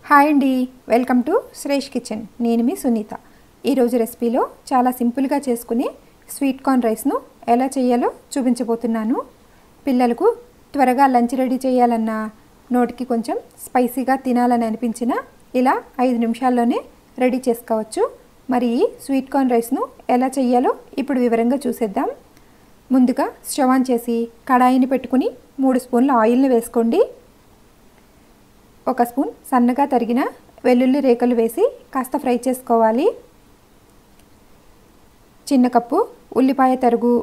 Hi అండి, welcome to Shresh kitchen. నేను మీ సునీత. ఈరోజు రెసిపీలో చాలా సింపుల్గా చేసుకునే స్వీట్ కార్న్ రైస్ను ఎలా చేయాలో చూపించబోతున్నాను. పిల్లలకు త్వరగా లంచ్ రెడీ చేయాలన్నా, నోటికి కొంచెం స్పైసీగా తినాలని అనిపించినా ఇలా 5 నిమిషాల్లోనే రెడీ చేసుకోవచ్చు. మరి ఈ స్వీట్ కార్న్ రైస్ను ఎలా చేయాలో ఇప్పుడు వివరంగా చూసేద్దాం. ముందుగా స్టవ్ ఆన్ చేసి కడాయిని పెట్టుకుని 3 స్పూన్ల ఆయిల్ని వేసుకోండి. 1 స్పూన్ సన్నగా తరిగిన వెల్లుల్లి రేకలు వేసి కాస్త ఫ్రై చేసుకోవాలి. చిన్న కప్పు ఉల్లిపాయ తరుగు,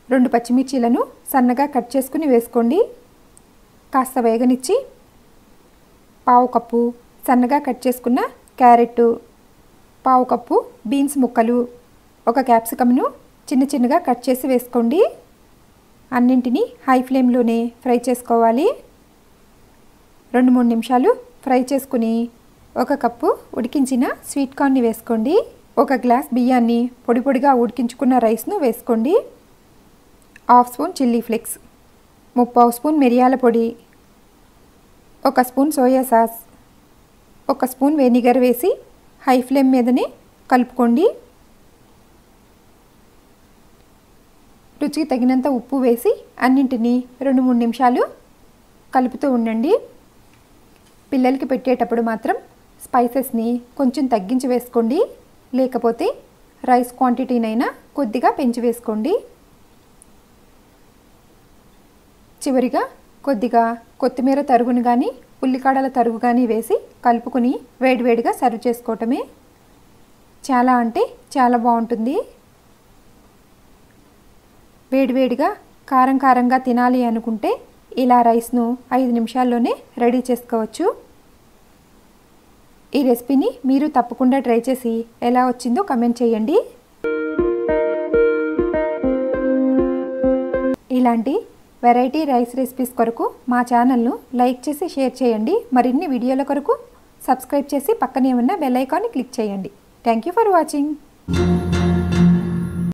2 పచ్చిమిర్చీలను సన్నగా కట్ చేసుకుని వేసుకోండి. కాస్త వేగనిచ్చి 1/2 కప్పు సన్నగా కట్ చేసుకున్న క్యారెట్, 1/2 కప్పు బీన్స్ ముక్కలు, 1 క్యాప్సికమ్ను చిన్నగా కట్ చేసి వేసుకోండి. అన్నింటినీ హై ఫ్లేమ్లోనే ఫ్రై చేసుకోవాలి. 2-3 నిమిషాలు ఫ్రై చేసుకుని 1 కప్పు ఉడికించిన స్వీట్ కార్న్ని వేసుకోండి. 1 గ్లాస్ బియ్యాన్ని పొడిగా ఉడికించుకున్న రైస్ను వేసుకోండి. 1/2 స్పూన్ చిల్లీ ఫ్లేక్స్, 3/4 స్పూన్ మిరియాల పొడి, 1 spoon soya sauce, 1 spoon vinegar వేసి హై ఫ్లేమ్ మీదనే కలుపుకోండి. రుచికి తగినంత ఉప్పు వేసి అన్నింటినీ 2-3 నిమిషాలు కలుపుతూ ఉండండి. పిల్లలకి పెట్టేటప్పుడు మాత్రం స్పైసెస్ని కొంచెం తగ్గించి వేసుకోండి, లేకపోతే రైస్ క్వాంటిటీనైనా కొద్దిగా పెంచి వేసుకోండి. చివరిగా కొద్దిగా కొత్తిమీర తరుగును కానీ ఉల్లికాడల తరుగు కానీ వేసి కలుపుకొని వేడివేడిగా సర్వ్ చేసుకోవటమే. చాలా అంటే చాలా బాగుంటుంది. వేడివేడిగా కారంగా తినాలి అనుకుంటే ఇలా రైస్ను 5 నిమిషాల్లోనే రెడీ చేసుకోవచ్చు. ఈ రెసిపీని మీరు తప్పకుండా ట్రై చేసి ఎలా వచ్చిందో కమెంట్ చేయండి. ఇలాంటి వెరైటీ రైస్ రెసిపీస్ కొరకు మా ఛానల్ను లైక్ చేసి షేర్ చేయండి. మరిన్ని వీడియోల కొరకు సబ్స్క్రైబ్ చేసి పక్కనే ఉన్న బెల్ ఐకాన్ని క్లిక్ చేయండి. Thank you for watching.